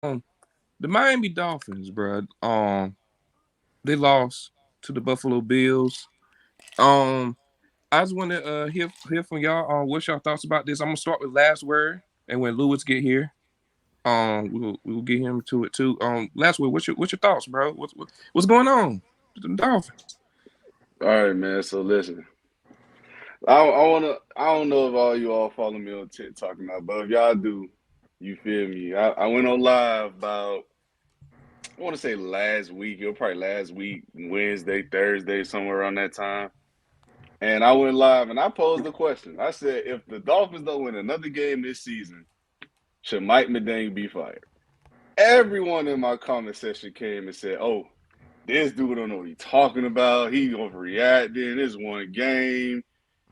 The Miami Dolphins, bro. They lost to the Buffalo Bills. Um, I just want to hear from y'all. What's your thoughts about this? I'm gonna start with last word, and when Lewis get here, we'll get him to it too. Last word. What's your thoughts, bro? What's going on with the Dolphins? All right, man. So listen, I don't know if all you all follow me on TikTok now, but if y'all do, you feel me? I went on live about I want to say last week. It was probably last week, Wednesday, Thursday, somewhere around that time. And I went live and I posed the question. I said, if the Dolphins don't win another game this season, should Mike McDaniel be fired? Everyone in my comment section came and said, "Oh, this dude don't know what he's talking about. He overreacting. This one game.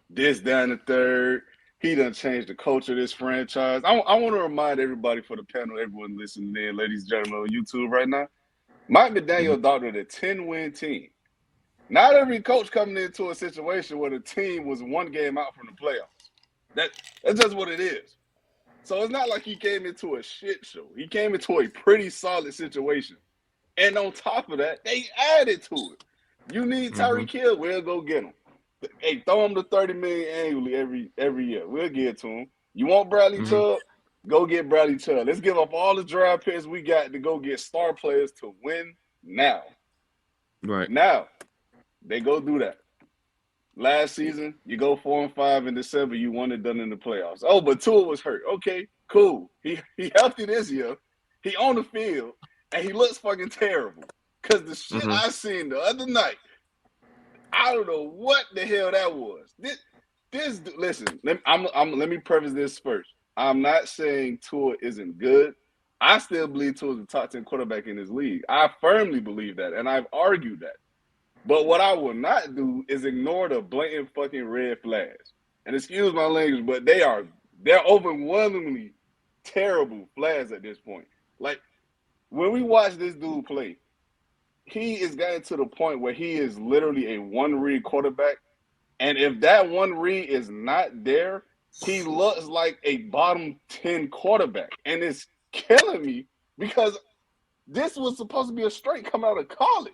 This down the third. He done changed the culture of this franchise." I want to remind everybody for the panel, everyone listening in, ladies and gentlemen on YouTube right now, Mike McDaniel doctored a 10-win team. Not every coach coming into a situation where the team was one game out from the playoffs. That's just what it is. So it's not like he came into a shit show. He came into a pretty solid situation. And on top of that, they added to it. You need Mm-hmm. Tyreek Hill, we'll go get him. Hey, throw him the $30 million annually every year. We'll give it to him. You want Bradley Mm-hmm. Chubb? Go get Bradley Chubb. Let's give up all the draft picks we got to go get star players to win now. Right. Now, they go do that. Last season, you go 4-5 in December, you won it done in the playoffs. Oh, but Tua was hurt. Okay, cool. He healthy this year. He on the field, and he looks fucking terrible. Cause the shit Mm-hmm. I seen the other night, I don't know what the hell that was. Listen, let me preface this first. I'm not saying Tua isn't good. I still believe Tua is the top 10 quarterback in this league. I firmly believe that, and I've argued that. But what I will not do is ignore the blatant fucking red flags. And excuse my language, but they're overwhelmingly terrible flags at this point. Like when we watch this dude play, he is getting to the point where he is literally a one read quarterback. And if that one read is not there, he looks like a bottom 10 quarterback. And it's killing me because this was supposed to be a straight come out of college.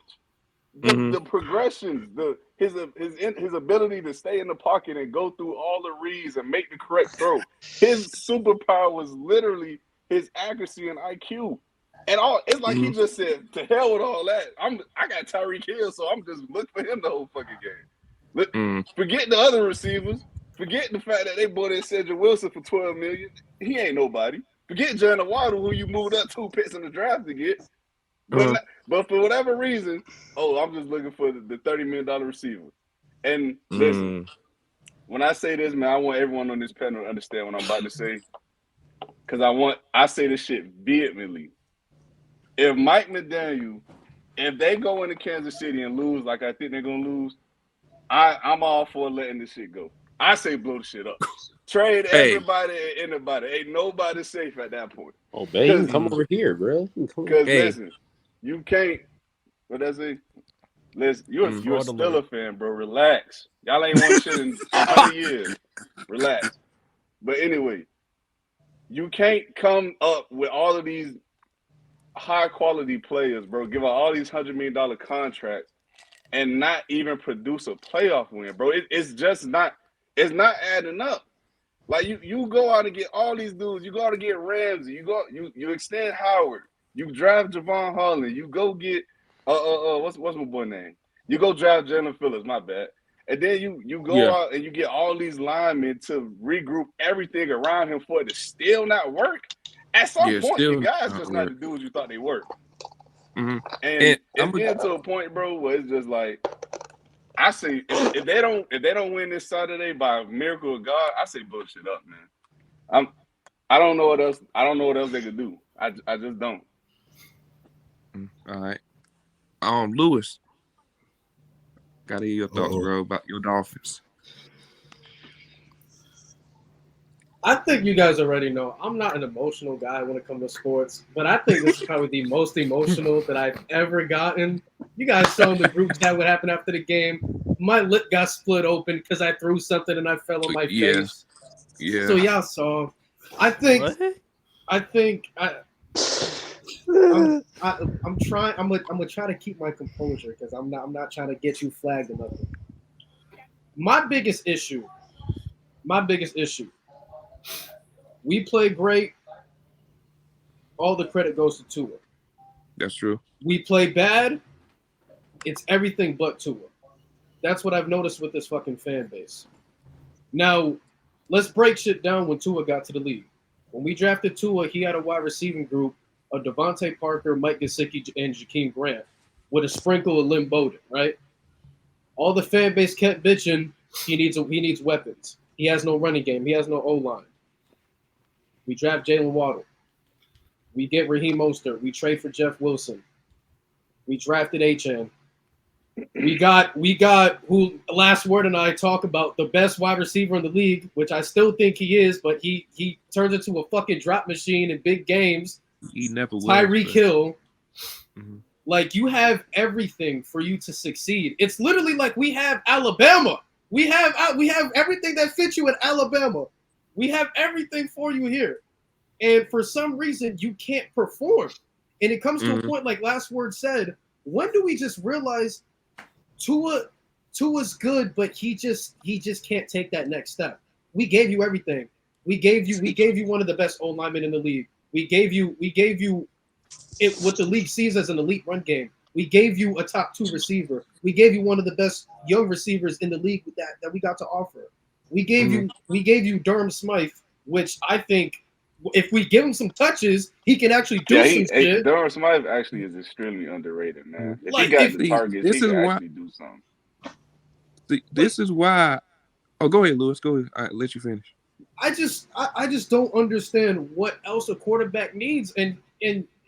Mm-hmm. The progressions, his ability to stay in the pocket and go through all the reads and make the correct throw. His superpower was literally his accuracy and IQ. And it's like he Mm-hmm. just said, "To hell with all that. I got Tyreek Hill, so I'm just looking for him the whole fucking game." Look, Mm-hmm. forget the other receivers. Forget the fact that they bought in Cedric Wilson for $12 million. He ain't nobody. Forget Jalen Waddle, who you moved up 2 picks in the draft to get. Uh-huh. But for whatever reason, I'm just looking for the $30 million receiver. And listen, Mm-hmm. when I say this, man, I want everyone on this panel to understand what I'm about to say. Because I say this shit vehemently. If Mike McDaniel, if they go into Kansas City and lose like I think they're gonna lose, I'm all for letting this shit go. I say blow the shit up. Trade Hey. everybody and anybody. Ain't nobody safe at that point. Oh, man, you can Cause, come Mm-hmm. over here, bro. You can come. cause Hey. listen, you can't. What does it? Listen, Mm-hmm. you're Fraud still a alert. fan, bro. Relax. Y'all ain't won shit in 100 years. Relax. But anyway, you can't come up with all of these high quality players, bro. Give out all these $100 million contracts and not even produce a playoff win, bro. It's just not. It's not adding up. Like you go out and get all these dudes. You go out and get Ramsey. You extend Howard. You draft Javon Holland. You go get what's my boy name? You go draft Jalen Phillips. My bad. And then you go Yeah. out and you get all these linemen to regroup everything around him for it to still not work. At some Yeah. point, your Still guys not just not work. the dudes you thought they were. Mm-hmm. And And I'm it's getting to a point, bro, where it's just like I say if they don't win this Saturday by a miracle of God, I say bullshit up, man. I'm I don't know what else. I don't know what else they could do. I just don't. all right. Lewis, gotta hear your thoughts, Uh-oh. bro, about your Dolphins. I think you guys already know I'm not an emotional guy when it comes to sports, but I think this is probably the most emotional that I've ever gotten. You guys saw in the group chat what happened after the game. My lip got split open because I threw something and I fell on my Yeah. face. Yeah. So y'all saw. I think What? I think I'm trying. I'm gonna try to keep my composure because I'm not trying to get you flagged or nothing. My biggest issue. My biggest issue. We play great. All the credit goes to Tua. That's true. We play bad. It's everything but Tua. That's what I've noticed with this fucking fan base. Now, let's break shit down when Tua got to the league. When we drafted Tua, he had a wide receiving group of Devontae Parker, Mike Gesicki, and Jakeem Grant with a sprinkle of Lynn Bowden, right? All the fan base kept bitching. He needs weapons. He has no running game. He has no O line. We draft Jalen Waddle. We get Raheem Mostert. We trade for Jeff Wilson. We drafted HN. We got who Lastword and I talk about the best wide receiver in the league, which I still think he is, but he turns into a fucking drop machine in big games. He never will. Tyreek Hill. Mm-hmm. Like, you have everything for you to succeed. It's literally like we have Alabama. We have everything that fits you at Alabama. We have everything for you here. And for some reason, you can't perform. And it comes to a point, like Lastword said, when do we just realize Tua's good, but he just can't take that next step? We gave you everything. We gave you one of the best old linemen in the league. We gave you it what the league sees as an elite run game. We gave you a top 2 receiver. We gave you one of the best young receivers in the league that we got to offer. We gave you Durham Smythe, which I think if we give him some touches, he can actually do some shit. Durham Smythe actually is extremely underrated, man. If Like, he got the targets, he can actually do something. This is why. Oh, go ahead, Lewis. Go ahead. I'll let you finish. I just don't understand what else a quarterback needs. And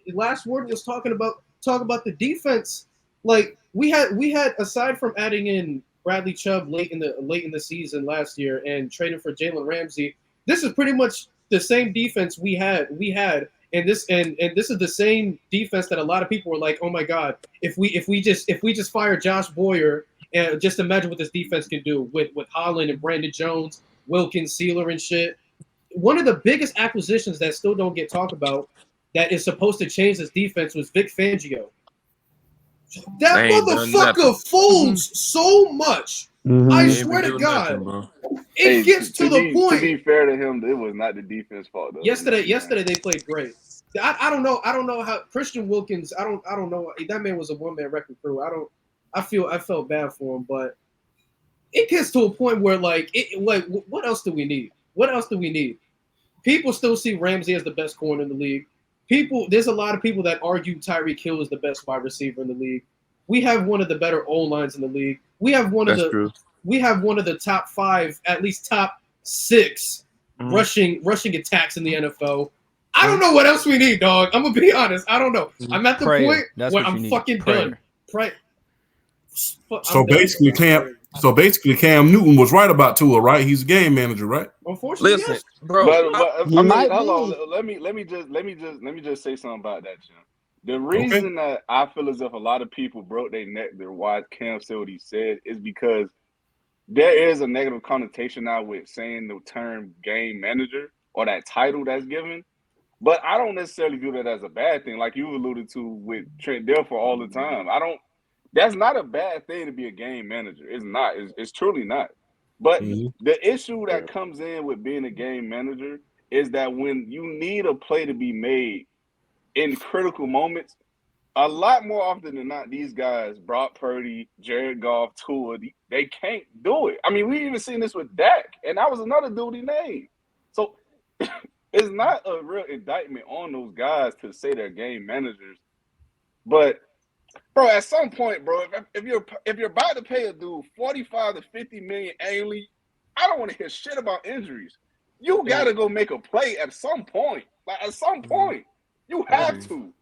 Lastword was talking about the defense. Like, we had aside from adding in Bradley Chubb late in the season last year and trading for Jalen Ramsey, this is pretty much the same defense we had, and this is the same defense that a lot of people were like, oh my god, if we just fire Josh Boyer, and just imagine what this defense can do with Holland and Brandon Jones, Wilkins, Sealer, and shit. One of the biggest acquisitions that still don't get talked about that is supposed to change this defense was Vic Fangio. That motherfucker folds so much. I swear to God. It gets to the point. To be fair to him, it was not the defense fault though. Yesterday they played great. I don't know how Christian Wilkins. I don't know. That man was a one-man wrecking crew. I felt bad for him, but it gets to a point where like what else do we need? What else do we need? People still see Ramsey as the best corner in the league. There's a lot of people that argue Tyreek Hill is the best wide receiver in the league. We have one of the better O-lines in the league. We have one of the top 5, at least top 6 rushing attacks in the NFL. I don't know what else we need, dog. I'm gonna be honest. I don't know. I'm at the point where I'm fucking done. Pray. So basically, Cam Newton was right about Tua, right? He's a game manager, right? Unfortunately, listen, yes. bro. But hold on. Let me just say something about that, Jim. The reason that I feel as if a lot of people broke their neck there why Cam said what he said is because there is a negative connotation now with saying the term game manager or that title that's given. But I don't necessarily view that as a bad thing, like you alluded to with Trent Dilfer all the time. That's not a bad thing to be a game manager. It's not. It's truly not. But the issue that comes in with being a game manager is that when you need a play to be made in critical moments, a lot more often than not, these guys, Brock Purdy, Jared Goff, Tua, they can't do it. I mean, we even seen this with Dak, and that was another dude he named. So it's not a real indictment on those guys to say they're game managers. But bro, at some point, bro, if you're about to pay a dude 45 to 50 million annually, I don't want to hear shit about injuries. You got to go make a play at some point. Like, at some point, you have to.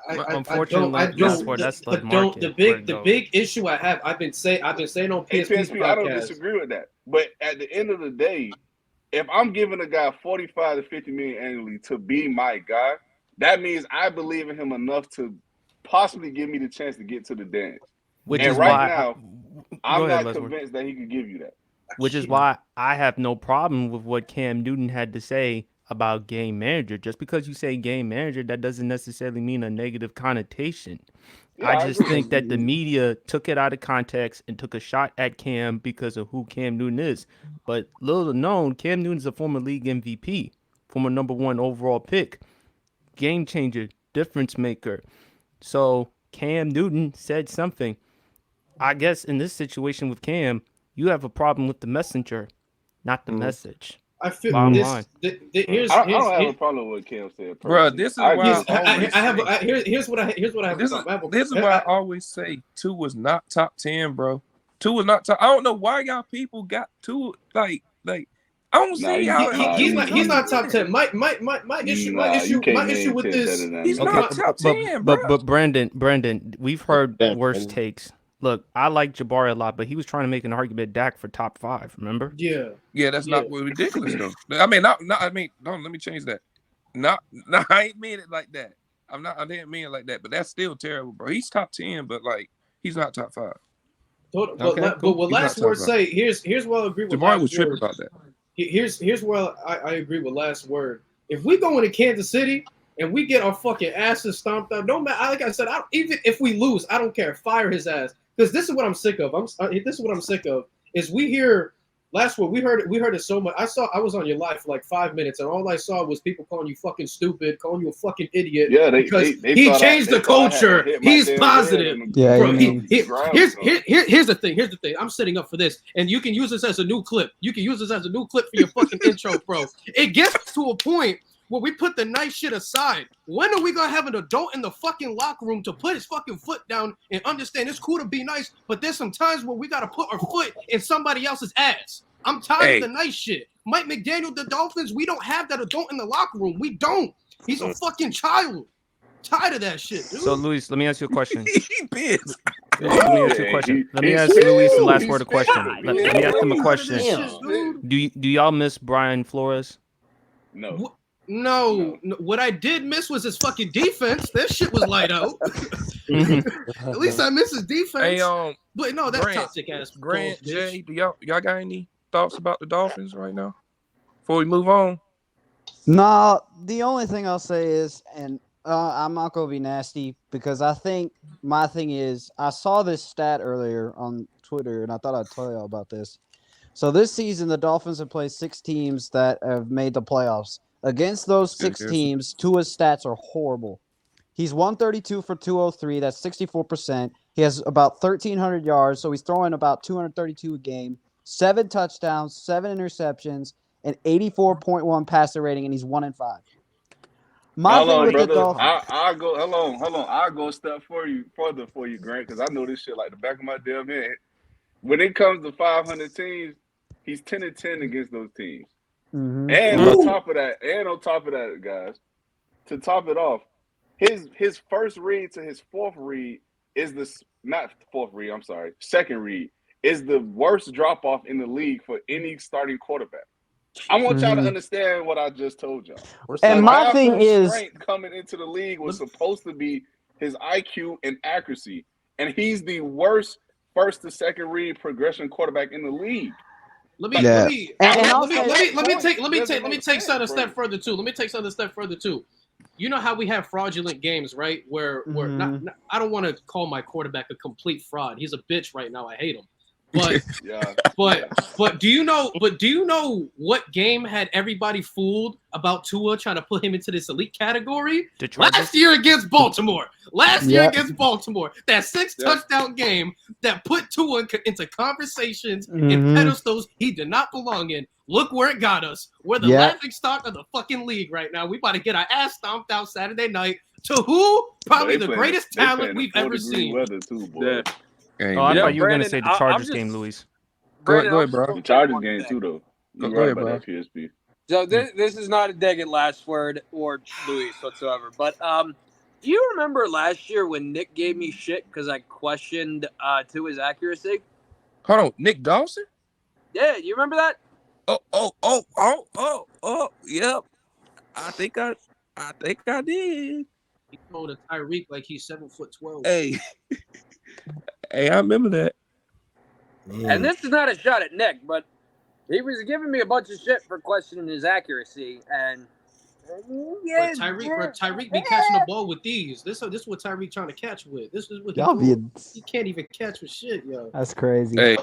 Unfortunately, the big issue I have, I've been saying on PSP's podcast. I don't disagree with that. But at the end of the day, if I'm giving a guy 45 to 50 million annually to be my guy, that means I believe in him enough to possibly give me the chance to get to the dance. Now, I'm not convinced that he could give you that. Which is why I have no problem with what Cam Newton had to say about game manager. Just because you say game manager, that doesn't necessarily mean a negative connotation. Yeah, I I just agree. think that the media took it out of context and took a shot at Cam because of who Cam Newton is. But little known, Cam Newton is a former league MVP, former #1 overall pick, game changer, difference maker. So Cam Newton said something. I guess in this situation with Cam, you have a problem with the messenger, not the message. I feel Bottom this. line. I don't have a problem with what Cam said Bro, personally. this is I why agree. I always say here's what I have a this is problem. this is why I always say Two was not top 10, bro. Two was not top. I don't know why y'all people got Two like I don't Nah, see how he's not top 10. My you can't issue name with 10 this. better than he's me. not top 10, bro. But Brandon, we've heard Damn, worse Brandon. takes. Look, I like Jabari a lot, but he was trying to make an argument Dak for top 5. Remember? Yeah, Yeah, that's yeah. not ridiculous though. I mean, not. I mean, don't let me change that. Not. I ain't mean it like that. I didn't mean it like that. But that's still terrible, bro. He's top 10, but like he's not top 5. But Okay, but cool. what He's not last top word 5. say? Here's what I agree with. Jabari was Last tripping word. about that. Here's where I agree with last word. If we go into Kansas City and we get our fucking asses stomped out, no matter, like I said, even if we lose, I don't care. Fire his ass, because this is what I'm sick of. This is what I'm sick of. Is we hear last word, we heard it so much. I was on your live for like 5 minutes, and all I saw was people calling you fucking stupid, calling you a fucking idiot. Yeah, because they he thought changed the culture. He's positive. Yeah, Bro, amen. here's the thing. Here's the thing. I'm setting up for this, and you can use this as a new clip. You can use this as a new clip for your fucking intro, bro. It gets to a point where we put the nice shit aside. When are we gonna have an adult in the fucking locker room to put his fucking foot down and understand it's cool to be nice, but there's some times where we gotta put our foot in somebody else's ass. I'm tired of the nice shit. Mike McDaniel, the Dolphins, we don't have that adult in the locker room. We don't. He's a fucking child. Tired of that shit, dude. So, Luis, let me ask you a question. He pissed. Let me ask you a question. Let me ask Luis the last word a question. Let me ask him a question. Do y'all miss Brian Flores? No. No. What I did miss was his fucking defense. That shit was light out. At least I miss his defense. Hey, but no, that's Grant, toxic ass. Grant, Jay, do y'all got any thoughts about the Dolphins right now? Before we move on. No, the only thing I'll say is, and I'm not gonna be nasty because I think my thing is I saw this stat earlier on Twitter and I thought I'd tell y'all about this. So this season, the Dolphins have played 6 teams that have made the playoffs. Against those 6 teams, Tua's stats are horrible. He's 132 for 203. That's 64%. He has about 1,300 yards, so he's throwing about 232 a game. 7 touchdowns, 7 interceptions, and 84.1 passer rating, and he's 1-5. Hold on, brother. I'll go. Hold on. I'll go a step further for you, Grant, because I know this shit like the back of my damn head. When it comes to 500 teams, he's 10-10 against those teams. Mm-hmm. And on top of that, guys, to top it off, his first read to his fourth read is second read is the worst drop off in the league for any starting quarterback. I want y'all to understand what I just told y'all. And my thing is, strength coming into the league was supposed to be his IQ and accuracy, and he's the worst first to second read progression quarterback in the league. Let me take something a step further too. You know how we have fraudulent games, right? Where I don't want to call my quarterback a complete fraud. He's a bitch right now. I hate him. But do you know what game had everybody fooled about Tua trying to put him into this elite category? Last year against Baltimore. That 6 touchdown game that put Tua into conversations and pedestals he did not belong in. Look where it got us. We're the laughing stock of the fucking league right now. We about to get our ass stomped out Saturday night to who? Probably the greatest talent we've ever seen. Weather too, boy. I thought you were going to say the Chargers game, Luis. Go ahead, bro. The Chargers game too, though. You're right about that, PSP. So this is not a dig at Lastword or Luis whatsoever, but do you remember last year when Nick gave me shit because I questioned Tua's accuracy? Hold on, Nick Dawson? Yeah, you remember that? Yep. I think I did. He told a Tyreek like he's 7'12". Hey, I remember that. And this is not a shot at Nick, but he was giving me a bunch of shit for questioning his accuracy, and Tyreek be catching the ball with these. This is what Tyreek trying to catch with. This is what Y'all he doing. be He can't even catch with shit, yo. That's crazy. Hey,